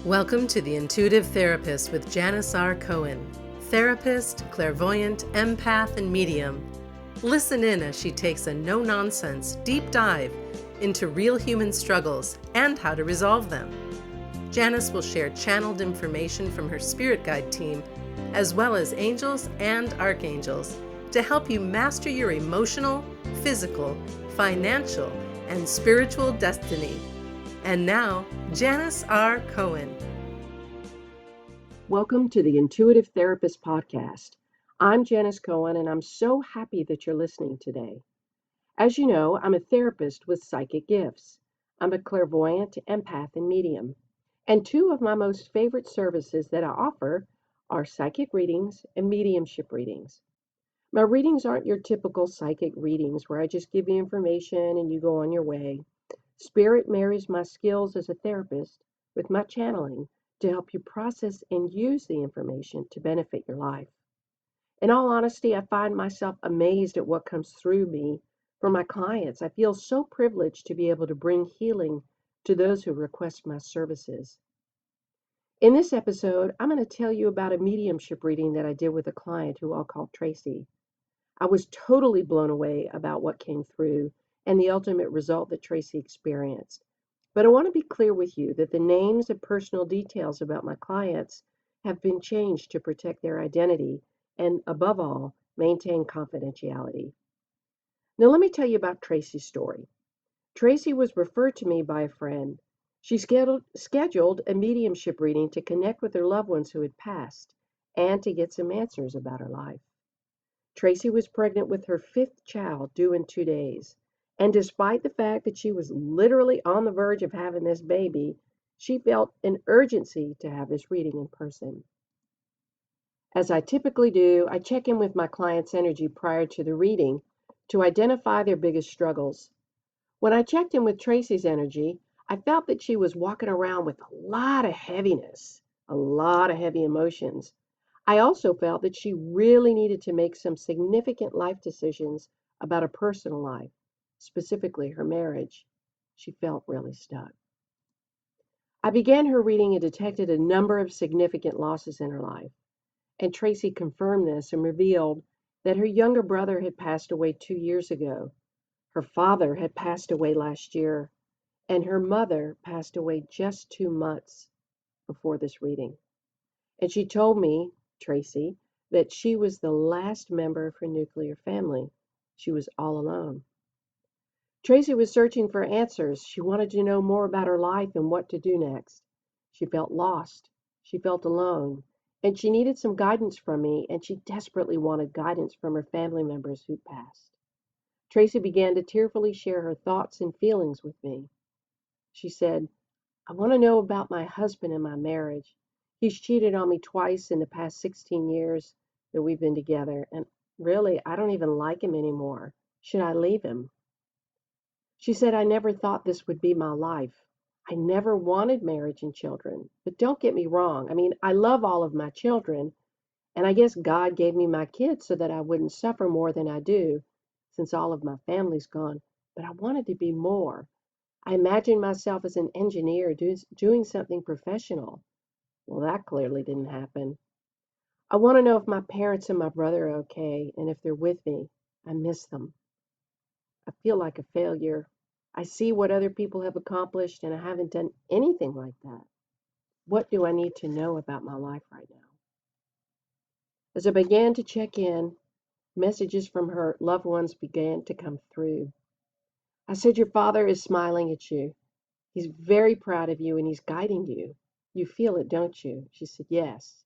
Welcome to The Intuitive Therapist with Janis Cohen, therapist, clairvoyant, empath, and medium. Listen in as she takes a no-nonsense deep dive into real human struggles and how to resolve them. Janis will share channeled information from her spirit guide team, as well as angels and archangels, to help you master your emotional, physical, financial, and spiritual destiny. And now, Janis R. Cohen. Welcome to the Intuitive Therapist Podcast. I'm Janis Cohen, and I'm so happy that you're listening today. As you know, I'm a therapist with psychic gifts. I'm a clairvoyant, empath, and medium. And two of my most favorite services that I offer are psychic readings and mediumship readings. My readings aren't your typical psychic readings where I just give you information and you go on your way. Spirit marries my skills as a therapist with my channeling to help you process and use the information to benefit your life. In all honesty, I find myself amazed at what comes through me for my clients. I feel so privileged to be able to bring healing to those who request my services. In this episode, I'm going to tell you about a mediumship reading that I did with a client who I'll call Tracy. I was totally blown away about what came through and the ultimate result that Tracy experienced. But I want to be clear with you that the names and personal details about my clients have been changed to protect their identity and, above all, maintain confidentiality. Now, let me tell you about Tracy's story. Tracy was referred to me by a friend. She scheduled a mediumship reading to connect with her loved ones who had passed and to get some answers about her life. Tracy was pregnant with her fifth child due in 2 days. And despite the fact that she was literally on the verge of having this baby, she felt an urgency to have this reading in person. As I typically do, I check in with my client's energy prior to the reading to identify their biggest struggles. When I checked in with Tracy's energy, I felt that she was walking around with a lot of heaviness, a lot of heavy emotions. I also felt that she really needed to make some significant life decisions about her personal life, specifically her marriage. She felt really stuck. I began her reading and detected a number of significant losses in her life. And Tracy confirmed this and revealed that her younger brother had passed away 2 years ago. Her father had passed away last year, and her mother passed away just 2 months before this reading. And she told me, Tracy, that she was the last member of her nuclear family. She was all alone. Tracy was searching for answers. She wanted to know more about her life and what to do next. She felt lost. She felt alone. And she needed some guidance from me, and she desperately wanted guidance from her family members who passed. Tracy began to tearfully share her thoughts and feelings with me. She said, I want to know about my husband and my marriage. He's cheated on me twice in the past 16 years that we've been together, and really, I don't even like him anymore. Should I leave him? She said, I never thought this would be my life. I never wanted marriage and children. But don't get me wrong. I mean, I love all of my children, and I guess God gave me my kids so that I wouldn't suffer more than I do, since all of my family's gone. But I wanted to be more. I imagined myself as an engineer doing something professional. Well, that clearly didn't happen. I want to know if my parents and my brother are okay and if they're with me. I miss them. I feel like a failure. I see what other people have accomplished and I haven't done anything like that. What do I need to know about my life right now? As I began to check in, messages from her loved ones began to come through. I said, your father is smiling at you. He's very proud of you and he's guiding you. You feel it, don't you? She said, yes.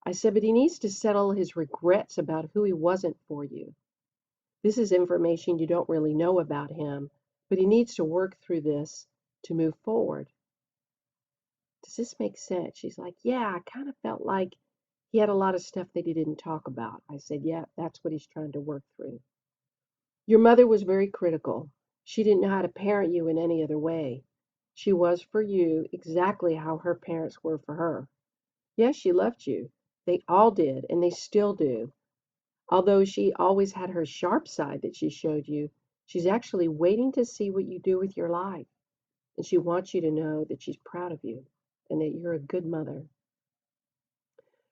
I said, but he needs to settle his regrets about who he wasn't for you. This is information you don't really know about him, but he needs to work through this to move forward. Does this make sense? She's like, yeah, I kind of felt like he had a lot of stuff that he didn't talk about. I said, yeah, that's what he's trying to work through. Your mother was very critical. She didn't know how to parent you in any other way. She was for you exactly how her parents were for her. Yes, she loved you. They all did, and they still do. Although she always had her sharp side that she showed you, she's actually waiting to see what you do with your life. And she wants you to know that she's proud of you. and that you're a good mother.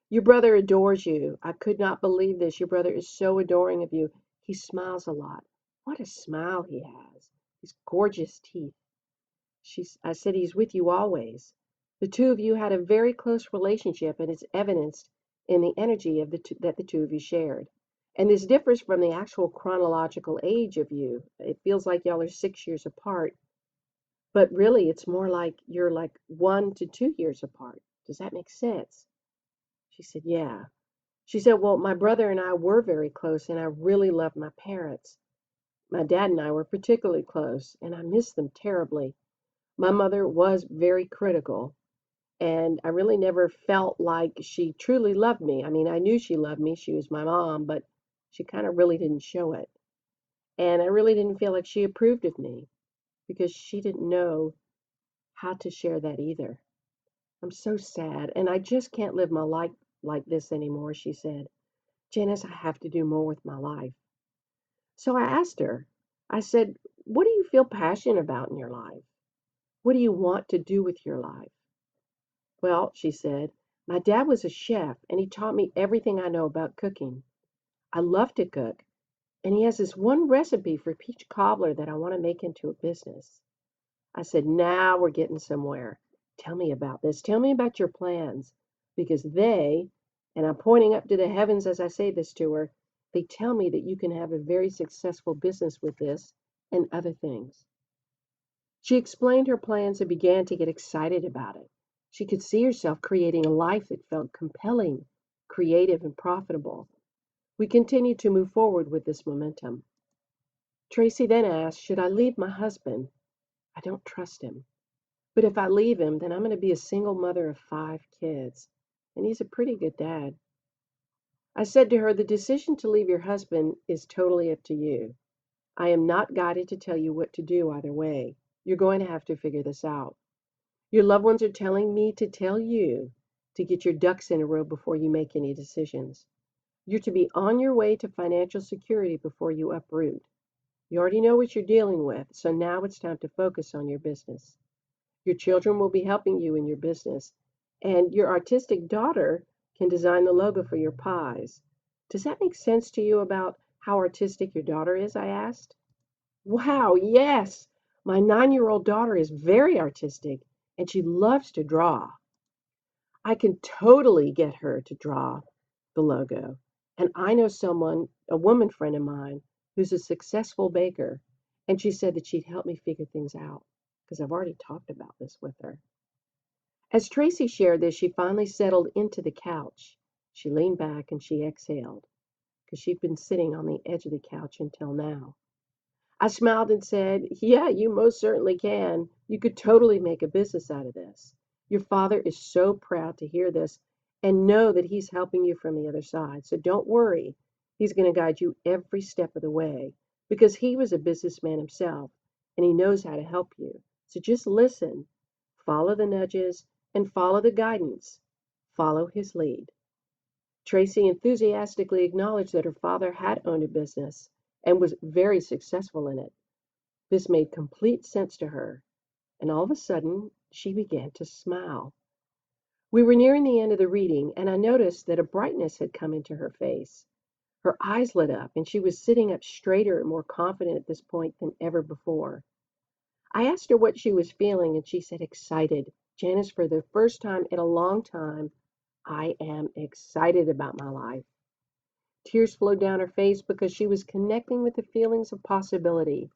Your brother adores you. I could not believe this. Your brother is so adoring of you. He smiles a lot. What a smile he has. His gorgeous teeth. I said he's with you always. The two of you had a very close relationship, and it's evidenced in the energy that the two of you shared. And this differs from the actual chronological age of you. It feels like y'all are 6 years apart, but really it's more like you're like 1 to 2 years apart. Does that make sense? She said, yeah. She said, well, my brother and I were very close, and I really loved my parents. My dad and I were particularly close, and I miss them terribly. My mother was very critical, and I really never felt like she truly loved me. I mean, I knew she loved me. She was my mom, but she kind of really didn't show it. And I really didn't feel like she approved of me because she didn't know how to share that either. I'm so sad, and I just can't live my life like this anymore, she said. Janice, I have to do more with my life. So I asked her, I said, what do you feel passionate about in your life? What do you want to do with your life? Well, she said, my dad was a chef and he taught me everything I know about cooking. I love to cook, and he has this one recipe for peach cobbler that I want to make into a business. I said, now we're getting somewhere. Tell me about this. Tell me about your plans. Because and I'm pointing up to the heavens as I say this to her, they tell me that you can have a very successful business with this and other things. She explained her plans and began to get excited about it. She could see herself creating a life that felt compelling, creative, and profitable. We continued to move forward with this momentum. Tracy then asked, should I leave my husband? I don't trust him. But if I leave him, then I'm going to be a single mother of 5 kids. And he's a pretty good dad. I said to her, the decision to leave your husband is totally up to you. I am not guided to tell you what to do either way. You're going to have to figure this out. Your loved ones are telling me to tell you to get your ducks in a row before you make any decisions. You're to be on your way to financial security before you uproot. You already know what you're dealing with, so now it's time to focus on your business. Your children will be helping you in your business, and your artistic daughter can design the logo for your pies. Does that make sense to you about how artistic your daughter is? I asked. Wow, yes. My 9-year-old daughter is very artistic, and she loves to draw. I can totally get her to draw the logo. And I know someone, a woman friend of mine, who's a successful baker, and she said that she'd help me figure things out because I've already talked about this with her. As Tracy shared this, she finally settled into the couch. She leaned back and she exhaled because she'd been sitting on the edge of the couch until now. I smiled and said, yeah, you most certainly can. You could totally make a business out of this. Your father is so proud to hear this and know that he's helping you from the other side. So don't worry. He's going to guide you every step of the way because he was a businessman himself and he knows how to help you. So just listen, follow the nudges, and follow the guidance. Follow his lead. Tracy enthusiastically acknowledged that her father had owned a business and was very successful in it. This made complete sense to her, and all of a sudden she began to smile. We were nearing the end of the reading, and I noticed that a brightness had come into her face. Her eyes lit up, and she was sitting up straighter and more confident at this point than ever before. I asked her what she was feeling, and she said, excited. Janice, for the first time in a long time, I am excited about my life. Tears flowed down her face because she was connecting with the feelings of possibility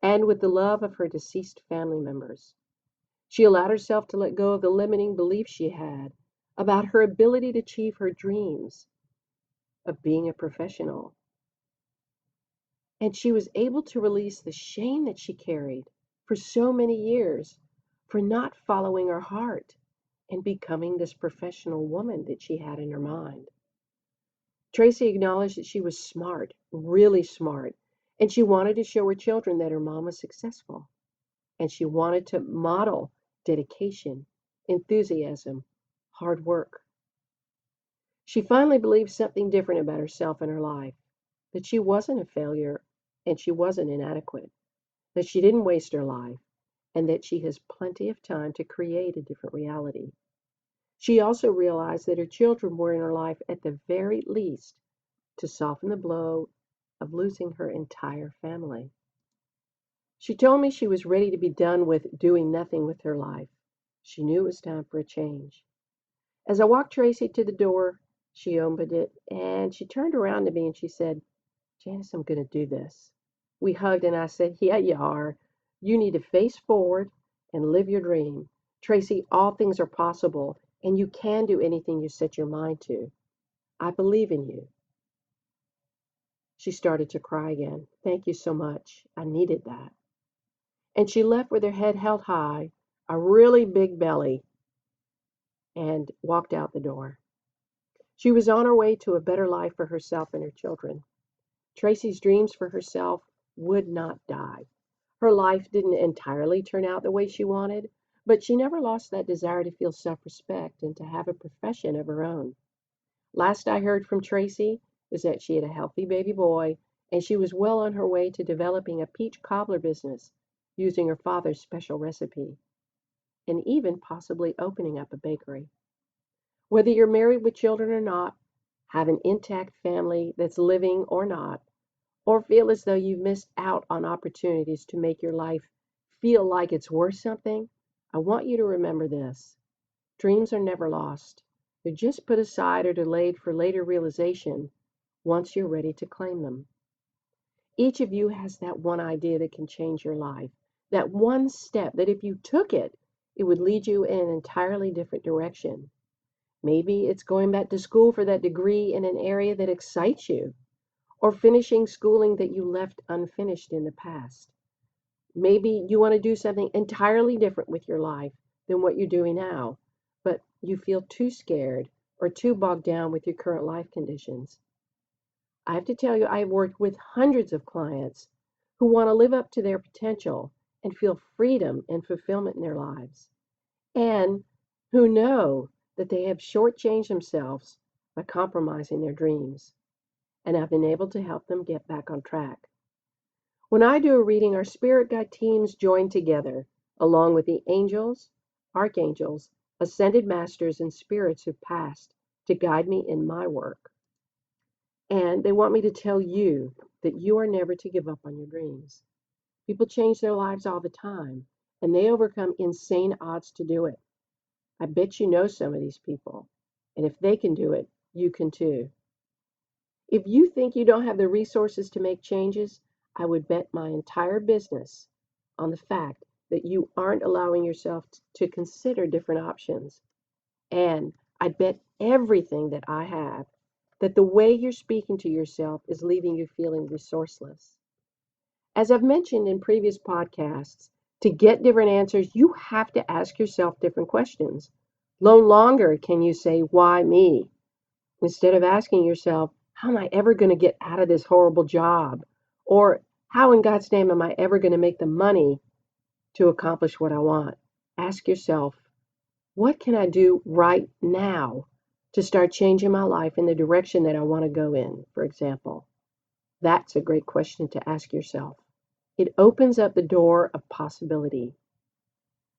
and with the love of her deceased family members. She allowed herself to let go of the limiting beliefs she had about her ability to achieve her dreams of being a professional. And she was able to release the shame that she carried for so many years for not following her heart and becoming this professional woman that she had in her mind. Tracy acknowledged that she was smart, really smart, and she wanted to show her children that her mom was successful. And she wanted to model dedication, enthusiasm, hard work. She finally believed something different about herself and her life, that she wasn't a failure and she wasn't inadequate, that she didn't waste her life, and that she has plenty of time to create a different reality. She also realized that her children were in her life at the very least to soften the blow of losing her entire family. She told me she was ready to be done with doing nothing with her life. She knew it was time for a change. As I walked Tracy to the door, she opened it and she turned around to me and she said, Janice, I'm going to do this. We hugged and I said, yeah, you are. You need to face forward and live your dream. Tracy, all things are possible and you can do anything you set your mind to. I believe in you. She started to cry again. Thank you so much. I needed that. And she left with her head held high, a really big belly, and walked out the door. She was on her way to a better life for herself and her children. Tracy's dreams for herself would not die. Her life didn't entirely turn out the way she wanted, but she never lost that desire to feel self-respect and to have a profession of her own. Last I heard from Tracy is that she had a healthy baby boy and she was well on her way to developing a peach cobbler business using her father's special recipe, and even possibly opening up a bakery. Whether you're married with children or not, have an intact family that's living or not, or feel as though you've missed out on opportunities to make your life feel like it's worth something, I want you to remember this. Dreams are never lost. They're just put aside or delayed for later realization once you're ready to claim them. Each of you has that one idea that can change your life, that one step that if you took it, it would lead you in an entirely different direction. Maybe it's going back to school for that degree in an area that excites you, or finishing schooling that you left unfinished in the past. Maybe you want to do something entirely different with your life than what you're doing now, but you feel too scared or too bogged down with your current life conditions. I have to tell you, I've worked with hundreds of clients who want to live up to their potential and feel freedom and fulfillment in their lives, and who know that they have shortchanged themselves by compromising their dreams, and I've been able to help them get back on track. When I do a reading, our spirit guide teams join together, along with the angels, archangels, ascended masters, and spirits who've passed to guide me in my work. And they want me to tell you that you are never to give up on your dreams. People change their lives all the time, and they overcome insane odds to do it. I bet you know some of these people, and if they can do it, you can too. If you think you don't have the resources to make changes, I would bet my entire business on the fact that you aren't allowing yourself to consider different options. And I'd bet everything that I have that the way you're speaking to yourself is leaving you feeling resourceless. As I've mentioned in previous podcasts, to get different answers, you have to ask yourself different questions. No longer can you say, why me? Instead of asking yourself, how am I ever going to get out of this horrible job? Or how in God's name am I ever going to make the money to accomplish what I want? Ask yourself, what can I do right now to start changing my life in the direction that I want to go in, for example? That's a great question to ask yourself. It opens up the door of possibility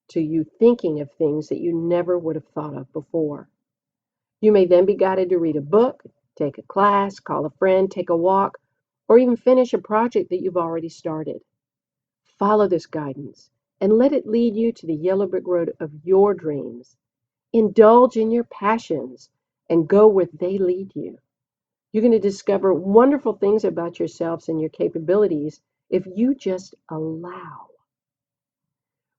to you thinking of things that you never would have thought of before. You may then be guided to read a book, take a class, call a friend, take a walk, or even finish a project that you've already started. Follow this guidance and let it lead you to the yellow brick road of your dreams. Indulge in your passions and go where they lead you. You're going to discover wonderful things about yourselves and your capabilities if you just allow.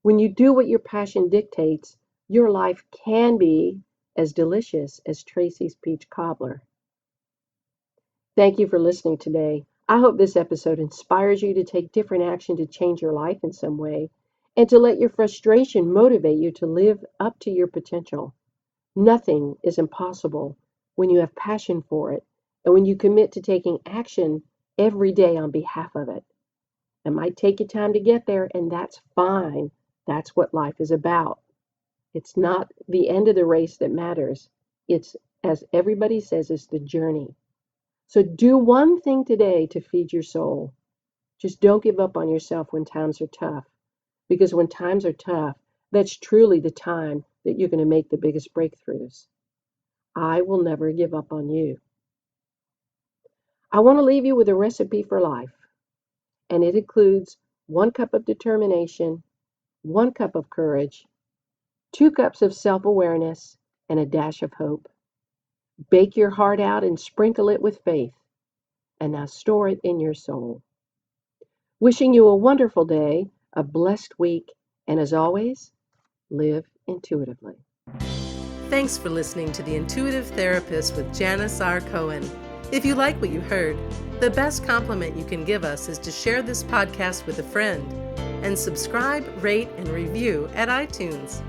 When you do what your passion dictates, your life can be as delicious as Tracy's peach cobbler. Thank you for listening today. I hope this episode inspires you to take different action to change your life in some way and to let your frustration motivate you to live up to your potential. Nothing is impossible when you have passion for it and when you commit to taking action every day on behalf of it. It might take you time to get there, and that's fine. That's what life is about. It's not the end of the race that matters. It's, as everybody says, it's the journey. So do one thing today to feed your soul. Just don't give up on yourself when times are tough. because when times are tough, that's truly the time that you're going to make the biggest breakthroughs. I will never give up on you. I want to leave you with a recipe for life, and it includes 1 cup of determination, 1 cup of courage, 2 cups of self awareness, and a dash of hope. Bake your heart out and sprinkle it with faith, and now store it in your soul. Wishing you a wonderful day, a blessed week, and as always, live intuitively. Thanks for listening to The Intuitive Therapist with Janis R. Cohen. If you like what you heard, the best compliment you can give us is to share this podcast with a friend and subscribe, rate, and review at iTunes.